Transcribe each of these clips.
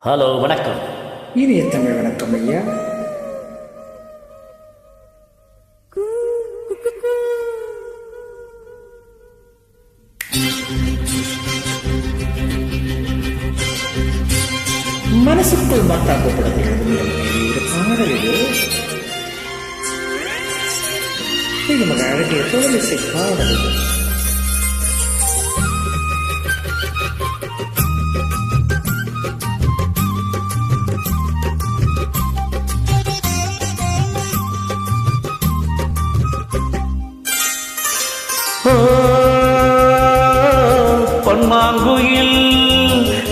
Hello, வணக்கம். இனிய தமிழ் வணக்கம் ஐயா. மனசுக்குள் மாத்தாக்கப்படுகிறது பாடல் இது மக அழகிய தோலிசை பாடல். பொன்மாங்குயில்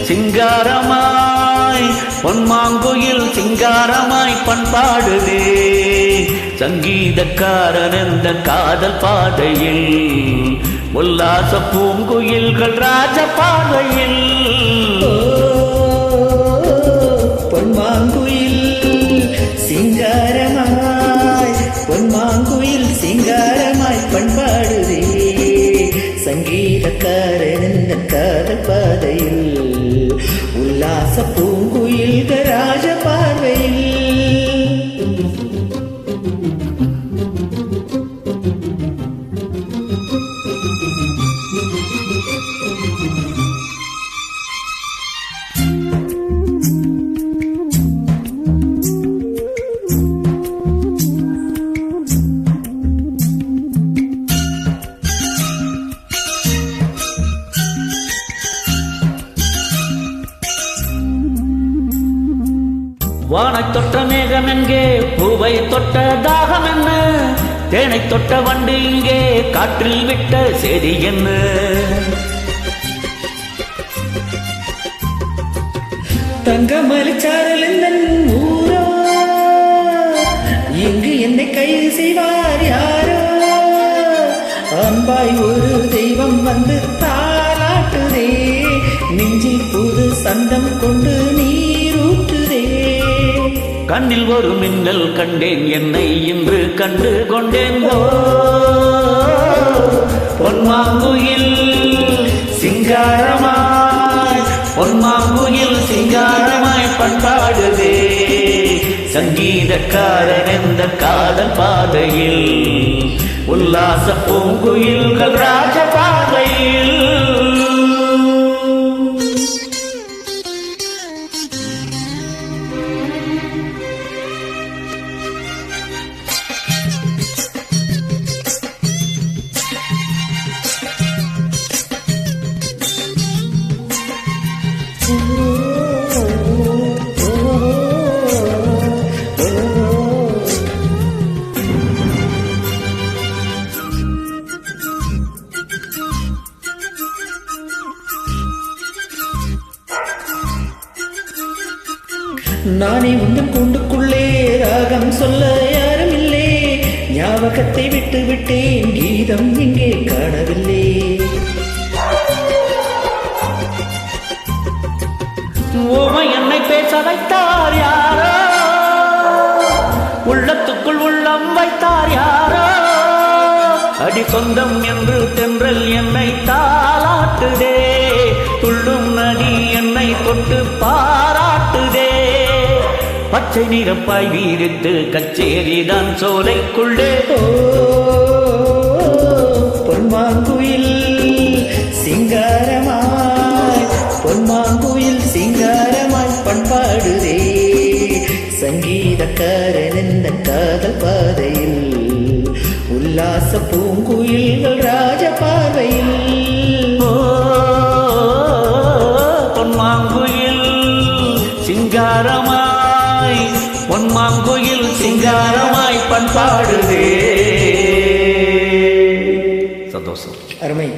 சிங்காரமாய் பொன்மாங்குயில் சிங்காரமாய் பண்பாடுதே சங்கீதக்காரன் என்ற காதல் பாதையில் உல்லாச பூங்குயில்கள் ராஜ பாதையில். பொன்மாங்குயில் சிங்காரமாய் பொன்மாங்குயில் சிங்காரமாய் பண்பாடுதே சங்கீதக்காரன் காதல் பாதையில் உல்லாச பூங்குயில்கள் ராஜ பார்வையில். வானை தொட்ட மேகம் எங்கே, பூவை தொட்ட தாகம் என்ன, தேனை தொட்ட வண்டு இங்கே, காற்றில் விட்ட செய்தி என்ன. தங்கமலிச்சாரல் ஊரோ இங்கு என்னை கைது செய்வார் யாரோ, அன்பாய் ஒரு தெய்வம் வந்து தாலாட்டுதே நெஞ்சில் புது சந்தம் கொண்டு நீரூற்றுதே. கண்ணில் ஒரு மின்னல் கண்டேன், என்னை இன்று கண்டு கொண்டேன். பொன்மாங்குயில் சிங்காரமாய் பொன்மாங்குயில் சிங்காரமாய் பண்பாடுதே சங்கீதக்காரன் என்ற காதல் பாதையில் உல்லாச பூங்குயில்கள் ராஜ பாதையில். நானே உந்தன் கூண்டுக்குள்ளே ராகம் சொல்ல யாரும் இல்லை, ஞாபகத்தை விட்டு விட்டேன் கீதம் இங்கே காணவில்லை. ஓமை என்னை பேச வைத்தார் யாரோ, உள்ளத்துக்குள் உள்ளம் வைத்தார் யாரோ, அடி சொந்தம் என்று தென்றல் என்னை தாளாட்டுதே துள்ளும் நதி என்னை தொட்டு பாராட்டுதே. பச்சை நிறப்பாய் வீரித்து கச்சேரிதான் சோலைக்குள்ளே. பொன்மாங்குயில் சிங்காரமாய் பொன்மாங்குயில் சிங்காரமாய் பண்பாடுதே சங்கீதக்காரன் என்ற காதல் பாதையில் உல்லாச பூங்குயில்கள் ராஜ பார்வையில். பொன்மாங்குயில் சிங்காரமாய் பொன்மாங்குயில் சிங்காரமாய் பண்பாடுதே. சந்தோஷம். அருமை.